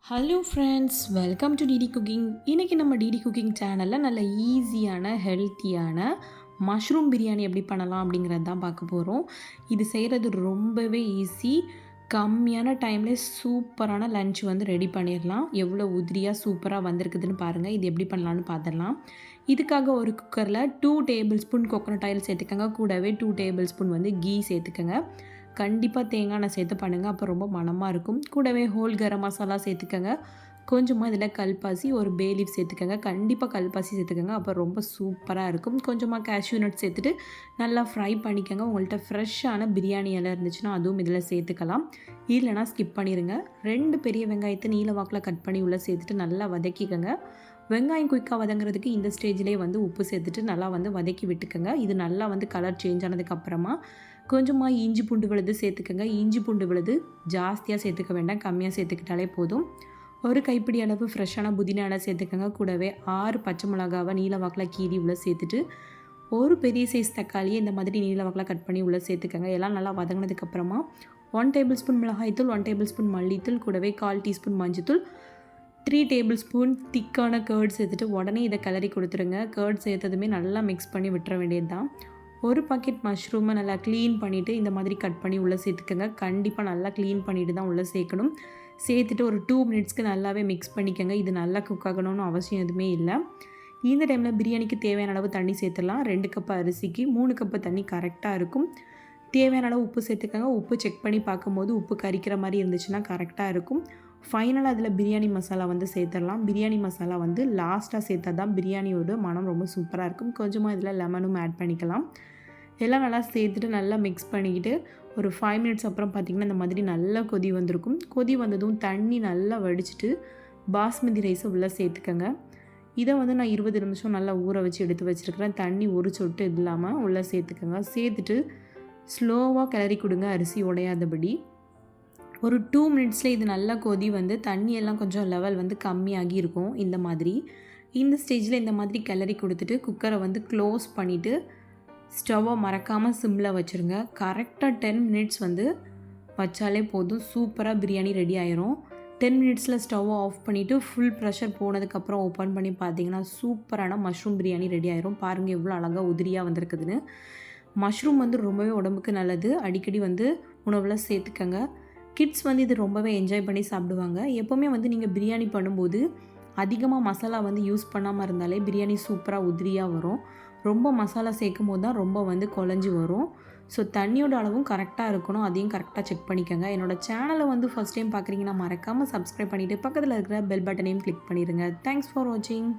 Hello friends, welcome to DD cooking. இன்றைக்கி நம்ம DD cooking சேனலில் நல்ல ஈஸியான ஹெல்த்தியான மஷ்ரூம் பிரியாணி எப்படி பண்ணலாம் அப்படிங்கிறது தான் பார்க்க போகிறோம். இது செய்கிறது ரொம்பவே ஈஸி. கம்மியான டைம்லேயே சூப்பரான லன்ச் வந்து ரெடி பண்ணிடலாம். எவ்வளோ உதிரியாக சூப்பராக வந்திருக்குதுன்னு பாருங்கள். இது எப்படி பண்ணலான்னு பார்த்துடலாம். இதுக்காக ஒரு குக்கரில் 2 டேபிள் ஸ்பூன் கோகோனட் ஆயில் சேர்த்துக்கோங்க. கூடவே 2 டேபிள் ஸ்பூன் வந்து கீ சேர்த்துக்கோங்க. கண்டிப்பாக தேங்காய் எண்ணெய் சேர்த்து பண்ணுங்கள், அப்போ ரொம்ப மணமாக இருக்கும். கூடவே ஹோல் கரம் மசாலா சேர்த்துக்கோங்க. கொஞ்சமாக இதில் கல்பாசி, ஒரு பே லீஃப் சேர்த்துக்கோங்க. கண்டிப்பாக கல்பாசி சேர்த்துக்கோங்க, அப்போ ரொம்ப சூப்பராக இருக்கும். கொஞ்சமாக கேஷ்யூ நட் சேர்த்துட்டு நல்லா ஃப்ரை பண்ணிக்கோங்க. உங்கள்கிட்ட ஃப்ரெஷ்ஷான பிரியாணி இலை இருந்துச்சுன்னா அதுவும் இதில் சேர்த்துக்கலாம், இல்லைனா ஸ்கிப் பண்ணிடுங்க. 2 பெரிய வெங்காயத்தை நீல வாக்கில் கட் பண்ணி உள்ளே சேர்த்துட்டு நல்லா வதக்கிக்கோங்க. வெங்காயம் குயிக்காக வதங்குறதுக்கு இந்த ஸ்டேஜ்லேயே வந்து உப்பு சேர்த்துட்டு நல்லா வந்து வதக்கி விட்டுக்கோங்க. இது நல்லா வந்து கலர் சேஞ்ச் ஆனதுக்கப்புறமா கொஞ்சமாக இஞ்சி பூண்டு விழுது சேர்த்துக்கோங்க. இஞ்சி பூண்டு விழுது ஜாஸ்தியாக சேர்த்துக்க வேண்டாம், கம்மியாக சேர்த்துக்கிட்டாலே போதும். ஒரு கைப்பிடி அளவு ஃப்ரெஷ்ஷான புதினா இலை சேர்த்துக்கோங்க. கூடவே 6 பச்சை மிளகாவை நீல வாக்கில் கீறி உள்ளே சேர்த்துட்டு ஒரு பெரிய சைஸ் தக்காளியை இந்த மாதிரி நீல வாக்கில் கட் பண்ணி உள்ளே சேர்த்துக்கோங்க. எல்லாம் நல்லா வதங்கினதுக்கப்புறமா 1 டேபிள் ஸ்பூன் மிளகாய்த்தூள், 1 டேபிள் ஸ்பூன் மல்லித்தூள், கூடவே 1/4 டீஸ்பூன் மஞ்சத்தூள், 3 டேபிள் ஸ்பூன் திக்கான கர்ட் சேர்த்துட்டு உடனே இதை கிளறி கொடுத்துருங்க. கர்ட் சேர்த்ததுமே நல்லா மிக்ஸ் பண்ணி விட்டுற வேண்டியது தான். ஒரு பாக்கெட் மஷ்ரூமை நல்லா க்ளீன் பண்ணிவிட்டு இந்த மாதிரி கட் பண்ணி உள்ளே சேர்த்துக்கோங்க. கண்டிப்பாக நல்லா க்ளீன் பண்ணிவிட்டு தான் உள்ளே சேர்க்கணும். சேர்த்துட்டு ஒரு 2 மினிட்ஸ்க்கு நல்லாவே மிக்ஸ் பண்ணிக்கோங்க. இது நல்லா குக் ஆகணும்னு அவசியம் எதுவுமே இல்லை. இந்த டைமில் பிரியாணிக்கு தேவையான அளவு தண்ணி சேர்த்துடலாம். 2 கப்பு அரிசிக்கு 3 கப்பு தண்ணி கரெக்டாக இருக்கும். தேவையான அளவு உப்பு சேர்த்துக்கோங்க. உப்பு செக் பண்ணி பார்க்கும்போது உப்பு கரிக்கிற மாதிரி இருந்துச்சுன்னா கரெக்டாக இருக்கும். ஃபைனலாக அதில் பிரியாணி மசாலா வந்து சேர்த்துடலாம். பிரியாணி மசாலா வந்து லாஸ்ட்டாக சேர்த்தா தான் பிரியாணியோட மனம் ரொம்ப சூப்பராக இருக்கும். கொஞ்சமாக இதில் லெமனும் ஆட் பண்ணிக்கலாம். எல்லாம் நல்லா சேர்த்துட்டு நல்லா மிக்ஸ் பண்ணிக்கிட்டு ஒரு 5 மினிட்ஸ் அப்புறம் பார்த்திங்கன்னா இந்த மாதிரி நல்லா கொதி வந்திருக்கும். கொதி வந்ததும் தண்ணி நல்லா வடிச்சிட்டு பாஸ்மதி ரைஸை உள்ளே சேர்த்துக்கோங்க. இதை வந்து நான் 20 நிமிஷம் நல்லா ஊற வச்சு எடுத்து வச்சுருக்கிறேன். தண்ணி ஒரு சொட்டு இல்லாமல் உள்ளே சேர்த்துக்கோங்க. சேர்த்துட்டு ஸ்லோவாக கிளறி கொடுங்க, அரிசி உடையாதபடி. ஒரு 2 மினிட்ஸில் இது நல்லா கொதி வந்து தண்ணியெல்லாம் கொஞ்சம் லெவல் வந்து கம்மியாகி இருக்கும். இந்த மாதிரி இந்த ஸ்டேஜில் இந்த மாதிரி கிளறி கொடுத்துட்டு குக்கரை வந்து க்ளோஸ் பண்ணிவிட்டு ஸ்டவ்வை மறக்காமல் சிம்மில் வச்சுருங்க. கரெக்டாக 10 மினிட்ஸ் வந்து வச்சாலே போதும், சூப்பராக பிரியாணி ரெடி ஆயிரும். 10 மினிட்ஸில் ஸ்டவ்வை ஆஃப் பண்ணிவிட்டு ஃபுல் ப்ரெஷர் போனதுக்கப்புறம் ஓப்பன் பண்ணி பார்த்தீங்கன்னா சூப்பரான மஷ்ரூம் பிரியாணி ரெடி ஆயிரும். பாருங்கள் எவ்வளோ அழகாக உதிரியாக வந்திருக்குதுன்னு. மஷ்ரூம் வந்து ரொம்பவே உடம்புக்கு நல்லது. அடிக்கடி வந்து உணவில் சேர்த்துக்கங்க. கிட்ஸ் வந்து இது ரொம்பவே என்ஜாய் பண்ணி சாப்பிடுவாங்க. எப்போவுமே வந்து நீங்கள் பிரியாணி பண்ணும்போது அதிகமாக மசாலா வந்து யூஸ் பண்ணாமல் இருந்தாலே பிரியாணி சூப்பராக உதிரியாக வரும். ரொம்ப மசாலா சேர்க்கும் போது தான் ரொம்ப வந்து குழஞ்சி வரும். ஸோ தண்ணியோட அளவும் கரெக்டாக இருக்கணும், அதையும் கரெக்டாக செக் பண்ணிக்கோங்க. என்னோடய சேனலை வந்து ஃபஸ்ட் டைம் பார்க்குறீங்கன்னா மறக்காமல் சப்ஸ்கிரைப் பண்ணிவிட்டு பக்கத்தில் இருக்கிற பெல் பட்டனையும் கிளிக் பண்ணிடுங்க. தேங்க்ஸ் ஃபார் வாட்சிங்.